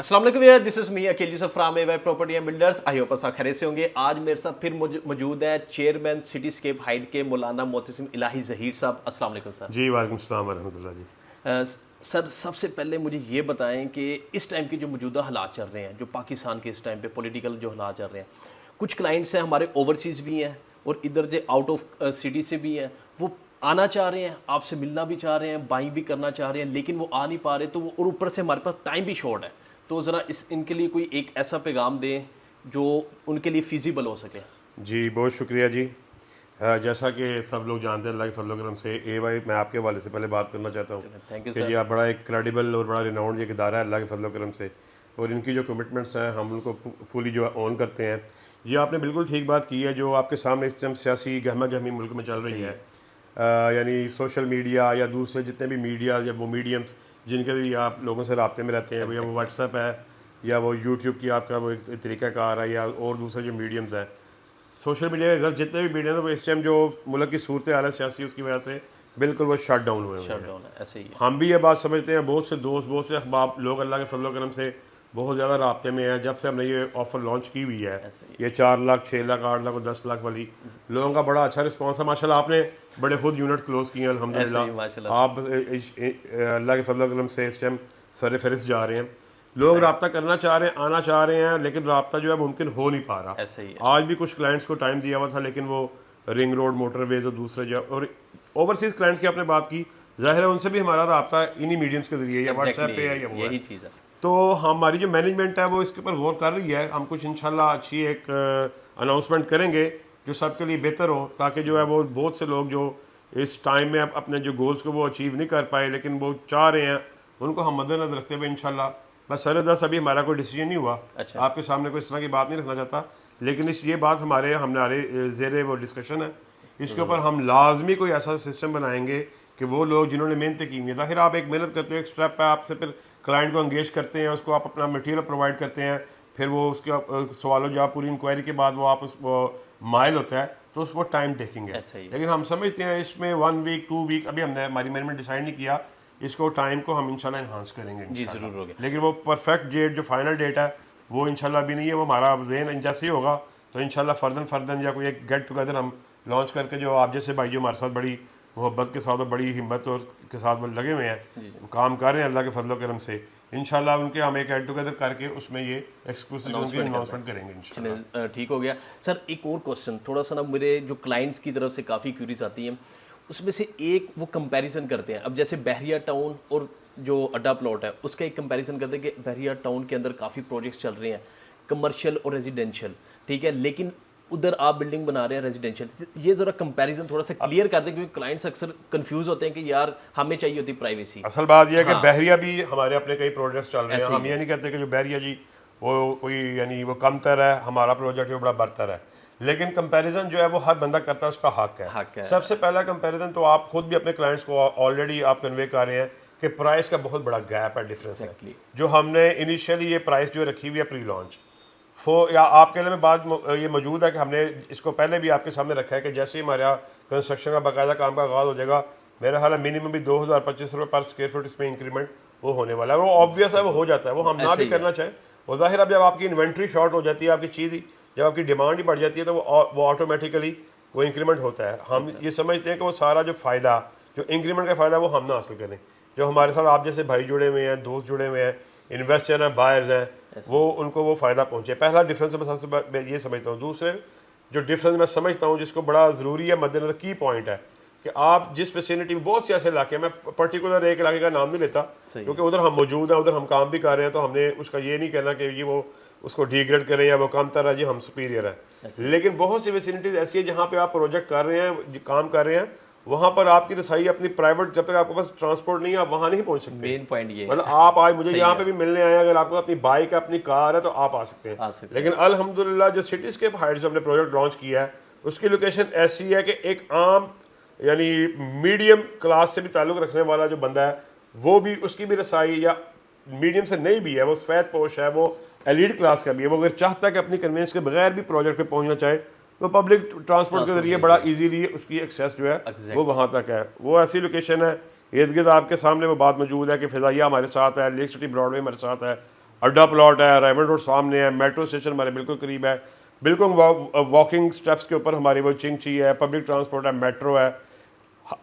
अस्सलाम वालेकुम भैया, this is me Aqeel Yusuf from AY property and builders. I hope आप खैरियत से होंगे। आज मेरे साथ फिर मौजूद है चेयरमैन सिटीस्केप हाइट के मौलाना मोहतसिम इलाही ज़हीर साहब। अस्सलाम वालेकुम सर। जी वालेकुम सलाम वरहमतुल्लाह जी। सर सबसे पहले मुझे ये बताएं कि इस टाइम के जो मौजूदा हालात चल रहे हैं, जो पाकिस्तान के इस टाइम पे पॉलिटिकल जो हालात चल रहे हैं, कुछ क्लाइंट्स हैं हमारे ओवरसीज़ भी हैं और इधर से आउट ऑफ सिटी से भी हैं। वो आना चाह रहे हैं, आपसे मिलना भी चाह रहे हैं, बाइंग भी करना चाह रहे हैं, लेकिन वो आ नहीं पा रहे। तो वो और ऊपर से हमारे पास टाइम भी शॉर्ट है। तो ज़रा इनके लिए कोई एक ऐसा पैगाम दें जो उनके लिए फिजिबल हो सके। जी बहुत शुक्रिया जी। जैसा कि सब लोग जानते हैं अल्लाह के फजल करम से एवाई, मैं आपके हवाले से पहले बात करना चाहता हूँ थैंक यू कि सर। जी आप बड़ा एक क्रेडिबल और बड़ा रिनाउंड एक इदारा है अल्लाह के फजल करम से, और इनकी जो कमिटमेंट्स हैं हम उनको फुली जो है ऑन करते हैं। ये आपने बिल्कुल ठीक बात की है। जो आपके सामने इस टाइम सियासी गहमा गहमी मुल्क में चल रही है, यानी सोशल मीडिया या दूसरे जितने भी मीडिया या वो मीडियम्स जिनके लिए आप लोगों से रब्ते में रहते हैं, या वो व्हाट्सएप है या वो यूट्यूब की आपका वो एक तरीक़ाकार है, या और दूसरे जो मीडियम्स हैं, सोशल मीडिया के घर जितने भी मीडिया हैं, वो इस टाइम जो मुल्क की सूरत हाल है सियासी, उसकी वजह से बिल्कुल वो शट डाउन हुए हैं। ऐसे ही है। हम भी ये बात समझते हैं, बहुत से दोस्त बहुत से अहबाब लोग अल्लाह के फजल करम से बहुत ज़्यादा राब्ते में हैं। जब से हमने ये ऑफ़र लॉन्च की हुई है, ये 4 लाख 6 लाख 8 लाख और 10 लाख वाली, लोगों का बड़ा अच्छा रिस्पॉन्स है माशाल्लाह। आपने बड़े खुद यूनिट क्लोज किए हैं अल्हम्दुलिल्लाह। आप अल्लाह के फजल करम से इस टाइम सर फहरिस्त जा रहे हैं। लोग रब्ता करना चाह रहे हैं, आना चाह रहे हैं, लेकिन रब्ता जो है मुमकिन हो नहीं पा रहा। ऐसे ही है। आज भी कुछ क्लाइंट्स को टाइम दिया हुआ था, लेकिन वो रिंग रोड मोटरवेज और दूसरे जो और ओवरसीज़ क्लाइंट्स की आपने बात की, जाहिर है उनसे भी हमारा रब्ता इन्हीं मीडियम्स के जरिए या व्हाट्सएप पे है या वो यही है। चीज़ है। तो हमारी जो मैनेजमेंट है वो इसके ऊपर गौर कर रही है। हम कुछ इंशाल्लाह अच्छी एक अनाउंसमेंट करेंगे जो सबके लिए बेहतर हो, ताकि जो है वो बहुत से लोग जो इस टाइम में अपने जो गोल्स को वो अचीव नहीं कर पाए लेकिन वो चाह रहे हैं, उनको हम मद्देनजर रखते हुए इंशाल्लाह, बस सर दस अभी हमारा कोई डिसीजन नहीं हुआ। अच्छा। आपके सामने कोई इस तरह की बात नहीं रखना चाहता, लेकिन ये बात हमारे ज़ेरे वो डिस्कशन है। इसके ऊपर हम लाजमी कोई ऐसा सिस्टम बनाएंगे कि वो लोग जिन्होंने मेहनत की हुई है, फिर आप एक मेहनत करते हैं, एक स्टेप है आपसे, फिर क्लाइंट को एंगेज करते हैं, उसको आप अपना मटेरियल प्रोवाइड करते हैं, फिर वो उसके सवालों जवाब पूरी इंक्वायरी के बाद वो आप वो माइल होता है, तो उसको टाइम टेकिंग है। लेकिन हम समझते हैं इसमें 1 वीक 2 वीक अभी हमने हमारी मैनेजमेंट डिसाइड नहीं किया, इसको टाइम को हम इंशाल्लाह इन्हांस करेंगे जी ज़रूर होगा। लेकिन वो परफेक्ट डेट जो फाइनल डेट है वो इंशाल्लाह अभी नहीं है। वो हमारा ज़हन जैसे ही होगा तो इंशाल्लाह फर्दन या कोई एक गेट टुगेदर हम लॉन्च करके, जो आप जैसे भाई जो हमारे साथ बड़ी मोहब्बत के साथ और बड़ी हिम्मत और के साथ वो लगे हुए हैं, काम कर रहे हैं अल्लाह के फजल करम से, इंशाल्लाह उनके हम एक गेट टुगेदर करके उसमें ये एक्सक्लूसिव अनाउंसमेंट करेंगे इंशाल्लाह। ठीक हो गया सर। एक और क्वेश्चन थोड़ा सा ना, मेरे जो क्लाइंट्स की तरफ से काफ़ी क्यूरीज आती हैं, उसमें से एक वो कंपैरिजन करते हैं। अब जैसे बहरिया टाउन और जो अड्डा प्लॉट है उसका एक कंपैरिजन करते हैं कि बहरिया टाउन के अंदर काफ़ी प्रोजेक्ट्स चल रहे हैं, कमर्शियल और रेजिडेंशियल, ठीक है, लेकिन उधर आप बिल्डिंग बना रहे हैं रेजिडेंशियल। ये ज़रा कंपैरिजन थोड़ा सा क्लियर कर दें, क्योंकि क्लाइंट्स अक्सर कंफ्यूज होते हैं कि यार हमें चाहिए होती प्राइवेसी। असल बात यह है कि बहरिया भी हमारे अपने कई प्रोजेक्ट्स चल रहे हैं। हम ये नहीं कहते कि जो बहरिया जी वो कोई यानी वो कमतर है, हमारा प्रोजेक्ट वो बड़ा बरतर है, लेकिन कंपैरिजन जो है वो हर बंदा करता है, उसका हक है। सबसे पहला कंपैरिजन तो आप खुद भी अपने क्लाइंट्स को ऑलरेडी आप कन्वे कर रहे हैं कि प्राइस का बहुत बड़ा गैप है, डिफरेंस है। जो हमने इनिशियली ये प्राइस जो रखी हुई है प्री लॉन्च या आपके लिए में बात ये मौजूद है कि हमने इसको पहले भी आपके सामने रखा है कि जैसे ही हमारा कंस्ट्रक्शन का बाकायदा काम का आगाज़ हो जाएगा, मेरा ख्याल है मिनिमम भी 2025 रुपये पर स्क्वायर फुट इसमें इंक्रीमेंट वो होने वाला है। वो ऑब्वियस है, वो हो जाता है, वो हम ना भी करना चाहें। वो जाहिर अब जब आपकी इन्वेंट्री शॉर्ट हो जाती है, आपकी चीज़ जब आपकी डिमांड ही बढ़ जाती है, तो वो ऑटोमेटिकली वो इंक्रीमेंट होता है। हम ये समझते हैं कि वो सारा जो फ़ायदा, जो इंक्रीमेंट का फ़ायदा, वो हम ना हासिल करें। जो हमारे साथ आप जैसे भाई जुड़े हुए हैं, दोस्त जुड़े हुए हैं, इन्वेस्टर हैं, बायर्स हैं, वो उनको वो फ़ायदा पहुंचे। पहला डिफरेंस मैं सबसे ये समझता हूँ। दूसरे जो डिफरेंस मैं समझता हूँ जिसको बड़ा ज़रूरी है मद्देनजर, की पॉइंट है कि आप जिस फैसिलिटी में, बहुत से ऐसे इलाके, मैं पर्टिकुलर एक इलाके का नाम नहीं लेता क्योंकि उधर हम मौजूद हैं, उधर हम काम भी कर रहे हैं, तो हमने उसका ये नहीं कहना कि ये वो उसको डिग्रेड करें या वो कम तरह है जी हम सुपीरियर है। लेकिन बहुत सी फैसिलिटीज़ ऐसी है जहाँ पे आप प्रोजेक्ट कर रहे हैं, काम कर रहे हैं, वहाँ पर आपकी रसाई अपनी प्राइवेट, जब तक आपके पास ट्रांसपोर्ट नहीं है आप वहाँ नहीं पहुँच सकते। मेन पॉइंट ये मतलब आप आज मुझे यहाँ पे भी मिलने आए, अगर आपको अपनी बाइक है, अपनी कार है, तो आप आ सकते हैं। लेकिन अल्हम्दुलिल्लाह जो सिटीस्केप हाइट्स जो हमने प्रोजेक्ट लॉन्च किया है, उसकी लोकेशन ऐसी है कि एक आम यानी मीडियम क्लास से भी ताल्लुक़ रखने वाला जो बंदा है, वो भी, उसकी भी रसाई या मीडियम से नहीं भी है, वो सफ़ेद पोश है, वो एलीट क्लास का भी है, वो अगर चाहता है कि अपनी कन्वेंस के बगैर भी प्रोजेक्ट पे पहुंचना चाहे, तो पब्लिक ट्रांसपोर्ट के जरिए बड़ा इजीली उसकी एक्सेस जो है वो वहाँ तक है। वो ऐसी लोकेशन है, इर्द गिर्द आपके सामने वो बात मौजूद है कि फ़िज़ाइया हमारे साथ है, लेक सिटी ब्रॉडवे हमारे साथ है, अड्डा प्लॉट है, रायमंड रोड सामने है, मेट्रो स्टेशन हमारे बिल्कुल करीब है, बिल्कुल वॉकिंग स्टेप्स के ऊपर हमारी वो चिंगची है, पब्लिक ट्रांसपोर्ट है, मेट्रो है,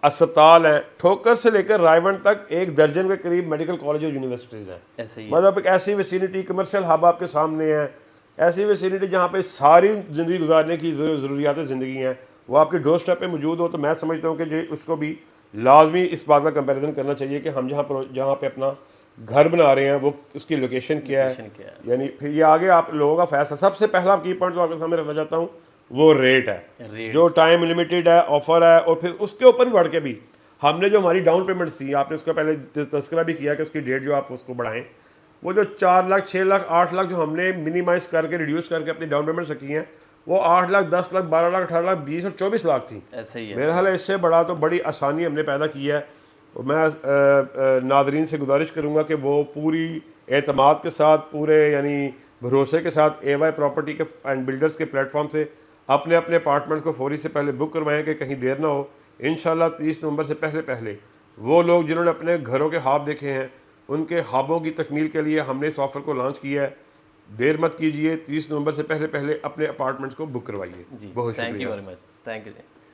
अस्पताल है, ठोकर से लेकर रायवंड तक 1 दर्जन के करीब मेडिकल कॉलेज और यूनिवर्सिटीज़ हैं। ऐसे ही मतलब एक ऐसी विसिनिटी, कमर्शियल हब आपके सामने है, ऐसी विसिनिटी जहाँ पे सारी ज़िंदगी गुजारने की ज़रूरियात ज़िंदगी हैं वो आपके डोर स्टेप पे मौजूद हो। तो मैं समझता हूँ कि जो उसको भी लाजमी इस बात का कंपैरिजन करना चाहिए कि हम जहाँ पे अपना घर बना रहे हैं वो उसकी लोकेशन क्या है, यानी फिर ये आगे आप लोगों का फैसला। सबसे पहला की पॉइंट जो आपके सामने रखना चाहता हूँ वो रेट है, जो टाइम लिमिटेड है, ऑफर है, और फिर उसके ऊपर भी बढ़ के भी हमने जो हमारी डाउन पेमेंट्स थी, आपने उसका पहले तस्करा भी किया कि उसकी डेट जो आप उसको बढ़ाएं, वो जो 4 लाख 6 लाख 8 लाख जो हमने मिनिमाइज करके रिड्यूस करके अपनी डाउन पेमेंट्स रखी हैं वो 8 लाख 10 लाख 12 लाख 18 लाख 20 और 24 लाख थी। ऐसे ही है। मेरा ख्याल है इससे बड़ा तो बड़ी आसानी हमने पैदा की है। और मैं नादरीन से गुजारिश करूँगा कि वो पूरी एतमाद के साथ, पूरे यानी भरोसे के साथ AY प्रॉपर्टी के एंड बिल्डर्स के प्लेटफॉर्म से अपने अपने अपार्टमेंट्स को फौरी से पहले बुक करवाएं कि कहीं देर ना हो। इंशाल्लाह 30 नवंबर से पहले वो लोग जिन्होंने अपने घरों के ख्वाब देखे हैं उनके ख्वाबों की तकमील के लिए हमने इस ऑफ़र को लॉन्च किया है। देर मत कीजिए, 30 नवंबर से पहले अपने अपार्टमेंट्स को बुक करवाइए। जी, बहुत थैंक यू शुक्रिया। Very much, thank you ji.